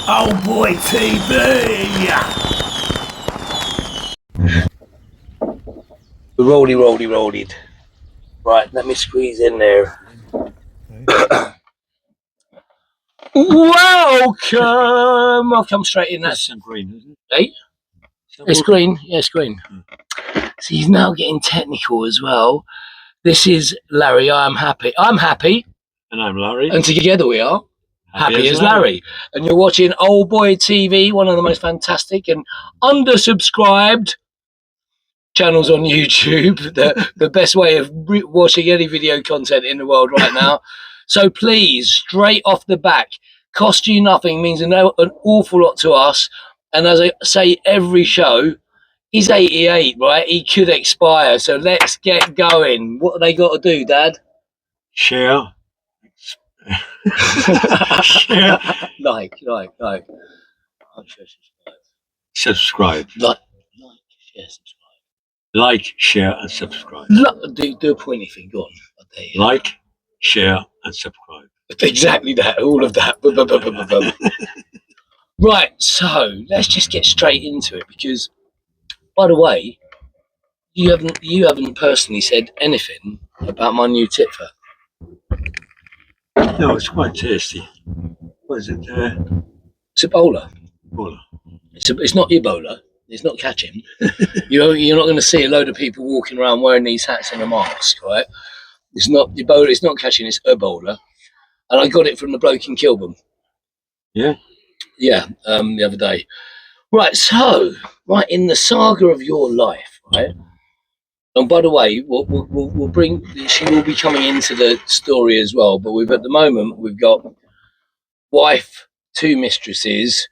Oh boy, TV! Rolly. Right, let me squeeze in there. Welcome! I'll come straight in. That's some green, isn't it? Hey? It's green. Yeah, it's green. So he's now getting technical as well. This is Larry. I'm happy. And I'm Larry. And together we are Happy as Larry. And you're watching Old Boy TV, one of the most fantastic and undersubscribed channels on YouTube. The best way of watching any video content in the world right now. So please, straight off the back, cost you nothing, means an awful lot to us. And as I say every show, he's 88, right? He could expire. So let's get going. What have they got to do, Dad? Share. Share. Like. Subscribe. Like, share, subscribe. Like, share, and subscribe. Do a pointy thing. Go on. Like, share, and subscribe. Exactly that. All of that. Right. So let's just get straight into it because, by the way, you haven't personally said anything about my new Titfer. No, it's quite tasty. What is it? It's Ebola. Ebola. It's not Ebola. It's not catching. You're not going to see a load of people walking around wearing these hats and a mask, right? It's not Ebola. It's not catching. It's Ebola, and I got it from the bloke in Kilburn. Yeah. Yeah. The other day. Right. So, right in the saga of your life, right? And by the way, we'll bring. She will be coming into the story as well. But at the moment we've got wife, 2 mistresses,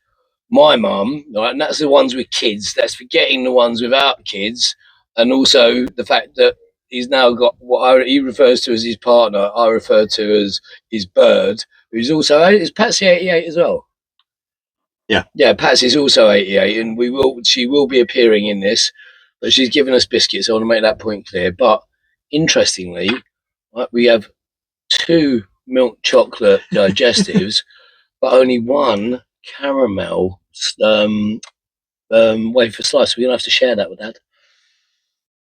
my mum, right, and that's the ones with kids. That's forgetting the ones without kids, and also the fact that he's now got what he refers to as his partner. I refer to as his bird, who's also is Patsy 88 as well. Yeah, Patsy's also 88, and she will be appearing in this, but she's given us biscuits. I want to make that point clear. But interestingly, right, we have 2 milk chocolate digestives, but only 1 caramel wafer slice. We're gonna have to share that with Dad.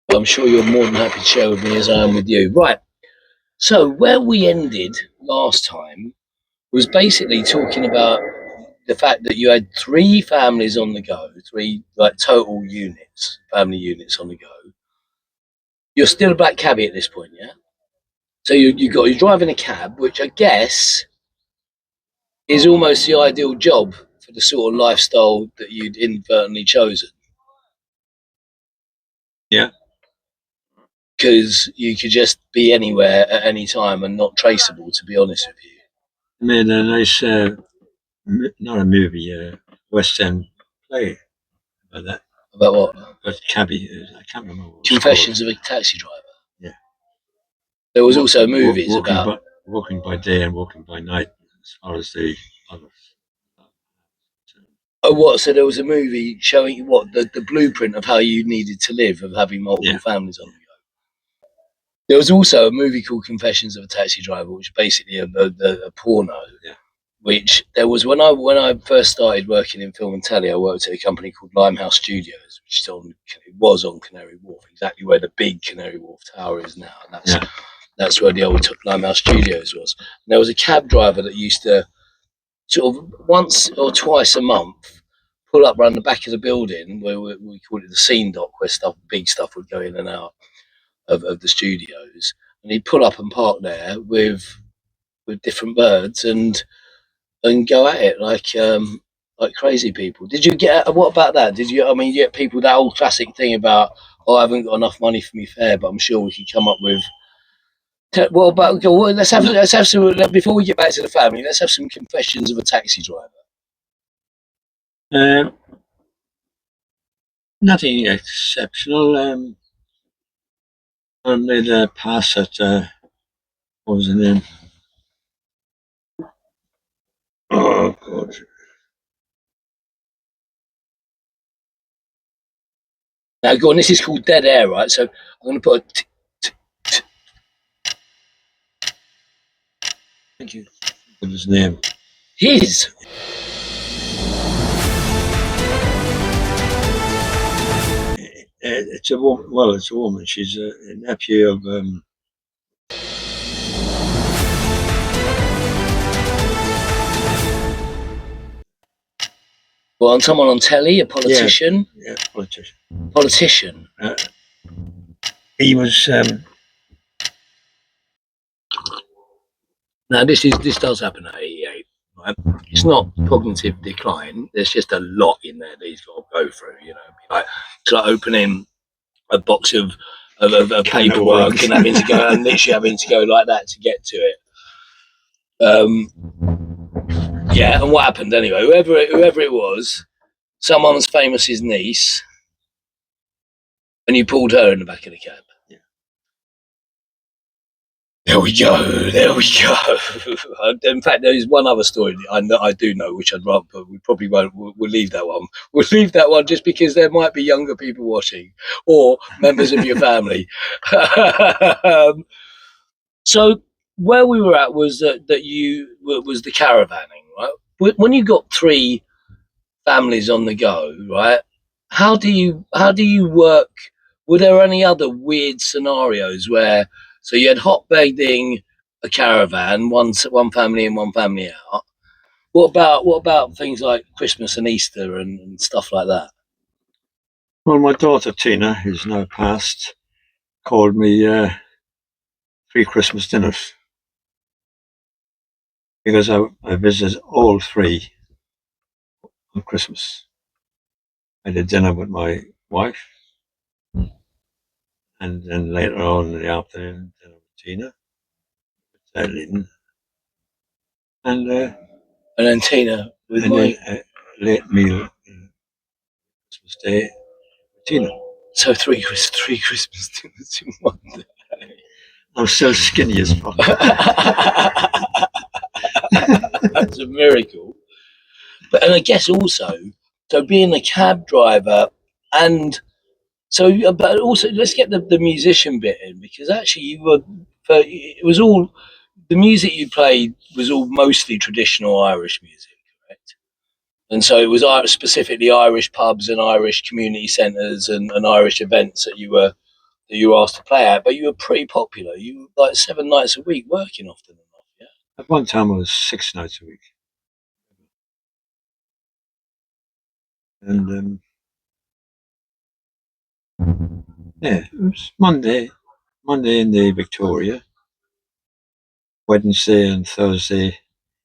But I'm sure you're more than happy to share with me as I am with you. Right. So where we ended last time was basically talking about the fact that you had 3 families on the go, 3 like total family units on the go. You're still a black cabbie at this point, yeah? So you're driving a cab, which I guess is almost the ideal job for the sort of lifestyle that you'd inadvertently chosen. Yeah. Because you could just be anywhere at any time and not traceable, to be honest with you. I made a nice, not a movie, West End play about that. About what? But cabbie, I can't remember what Confessions of a Taxi Driver. Yeah. There was also movies about walking by day and walking by night, as far as the others. Oh, what? So there was a movie showing you what the blueprint of how you needed to live, of having multiple families on the go. There was also a movie called Confessions of a Taxi Driver, which is basically a porno. Yeah. Which there was when I first started working in film and telly. I worked at a company called Limehouse Studios, which was on Canary Wharf, exactly where the big Canary Wharf Tower is now. And that's where the old Limehouse Studios was. And there was a cab driver that used to sort of once or twice a month pull up around the back of the building where we called it the scene dock, where big stuff would go in and out of the studios, and he'd pull up and park there with different birds and go at it like crazy people. Did you get what about that? Did you? I mean, you get people that old classic thing about, oh, I haven't got enough money for me fare, but I'm sure we could come up with. Well, but let's have some before we get back to the family. Let's have some confessions of a taxi driver. Nothing exceptional. I made a pass at what was the name? Oh God! Now go on. This is called dead air, right? So I'm going to put Thank you. What was his name? His. It's a woman. Well, it's a woman. She's a nephew of Well, on someone on telly, a politician. yeah, politician. Politician. He was. Now, this does happen at 88. Right? It's not cognitive decline. There's just a lot in there that he's got to go through. You know, it's like opening a box of paperwork and having to go and literally having to go like that to get to it. Yeah, and what happened anyway? Whoever it was, someone's famous's niece, and you pulled her in the back of the cab. Yeah. There we go. In fact, there is one other story that I do know, which I'd rather, but we probably won't. We'll leave that one. We'll leave that one just because there might be younger people watching or members of your family. So where we were at was that you was the caravanning, right? When you got 3 families on the go, right? How do you work? Were there any other weird scenarios where so you had hotbedding a caravan, one family in, one family out? What about things like Christmas and Easter and stuff like that? Well, my daughter Tina, who's now passed, called me 3 Christmas dinners because I visited all 3 on Christmas. I did dinner with my wife, and then later on in the afternoon, dinner with Tina, with Lynn, and then Tina with and my then late meal Christmas Day with Tina. So 3 Christmas dinners in one day. I'm so skinny as fuck. That's a miracle. And I guess also, so being a cab driver, and so, but also let's get the musician bit in, because actually it was all, the music you played was all mostly traditional Irish music, correct? And so it was specifically Irish pubs and Irish community centres and Irish events that you were asked to play at, but you were pretty popular. You were like 7 nights a week working often enough, yeah? At one time, I was 6 nights a week. And yeah, it was Monday in the Victoria, Wednesday and Thursday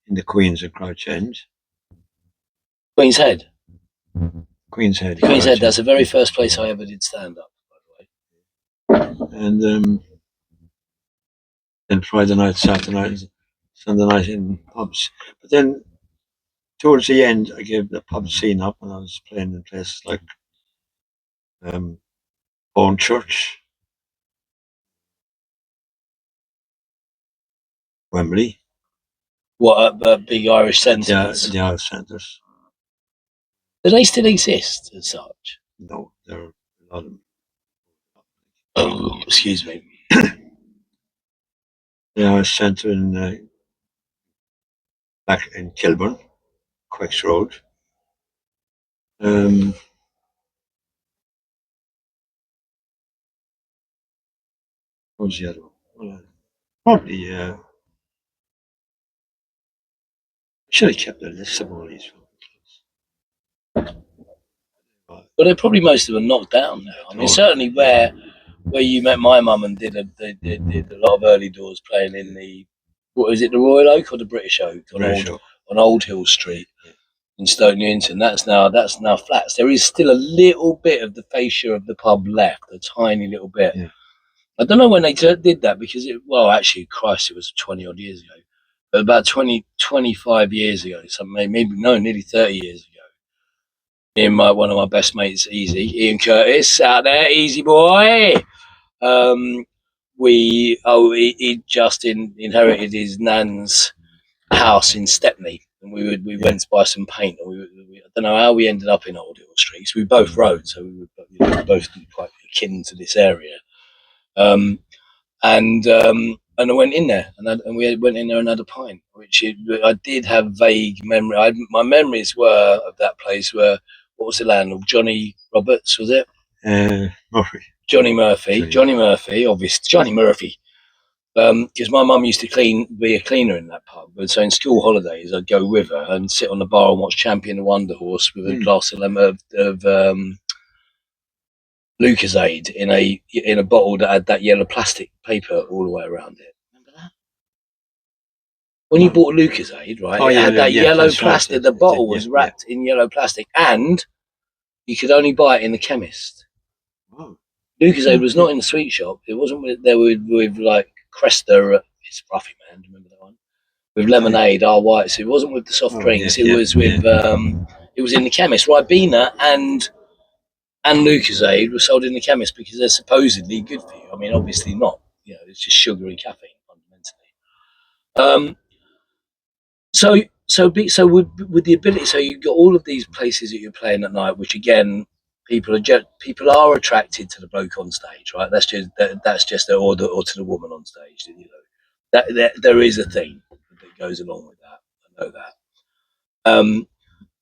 in the Queen's at Crouch End. Queen's Head. Queen's Head. Queen's Head. That's the very first place I ever did stand up, by the way. And then Friday night, Saturday night, Sunday night in pubs. But then towards the end, I gave the pub scene up, and I was playing in places like Bone Church, Wembley. What, big Irish centres? Yeah, the Irish centres. Do they still exist as such? No, there are a lot of them. Oh, excuse me. The Irish centre in back in Kilburn, Quicks Road. What was the other one? Probably should have kept a list of all these. Well, they're probably most of them knocked down now. I mean, certainly where you met my mum and did a lot of early doors playing in the, what is it, the Royal Oak or the British Oak on Old Hill Street in Stoke Newington. That's now flats. There is still a little bit of the fascia of the pub left, a tiny little bit. Yeah. I don't know when they did that, because actually, Christ, it was 20 odd years ago. But about 25 years ago, nearly 30 years ago. One of my best mates, Ian Curtis, out there, easy boy. He just inherited his nan's house in Stepney, and we went to buy some paint. And I don't know how we ended up in Old Hill Street, because we both rode, so we were both quite akin to this area. And I went in there, and we went in there and had a pint, I did have vague memory. My memories were of that place were, what was the landlord? Johnny Roberts, was it? Murphy. Johnny Murphy. Johnny Obviously Johnny Murphy. Because my mum used to be a cleaner in that pub. And so in school holidays, I'd go with her and sit on the bar and watch Champion the Wonder Horse with a glass of Lucozade in a bottle that had that yellow plastic paper all the way around it. Remember that? When you bought Lucozade, right? Oh, it had that yellow that's plastic. right. The bottle was wrapped in yellow plastic, and you could only buy it in the chemist. Wow. Lucozade was not in the sweet shop. It wasn't there with like Cresta. It's Ruffy Man. Do you remember that one? With lemonade, white. So it wasn't with the soft drinks. It was with. It was in the chemist. Ribena and Lucozade were sold in the chemist because they're supposedly good for you. I mean, obviously not. You know, it's just sugar and caffeine fundamentally. So with the ability, so you've got all of these places that you're playing at night, which again, people are attracted to the bloke on stage, right? That's just or to the woman on stage. You know, that there is a thing that goes along with that. I know that.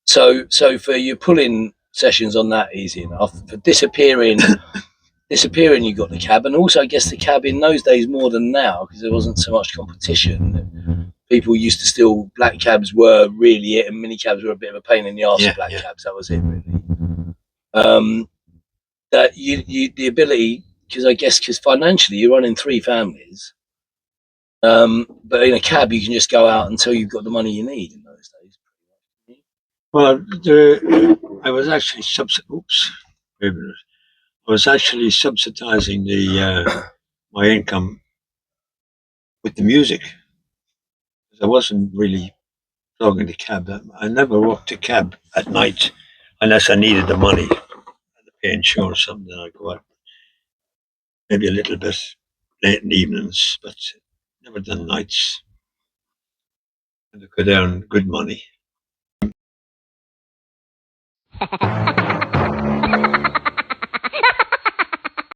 So for your pulling sessions on that, easy enough. For disappearing, you got the cab, and also I guess the cab in those days more than now because there wasn't so much competition. People used to still, black cabs were really it, and mini cabs were a bit of a pain in the arse. Black cabs, that was it really. That you the ability, because financially you're running 3 families, but in a cab you can just go out until you've got the money you need in those days. Well, I was actually subsidizing my income with the music. I wasn't really flogging the cab. I never worked a cab at night unless I needed the money. I had to pay insurance or something. I'd go out maybe a little bit late in the evenings, but never done nights. And I could earn good money.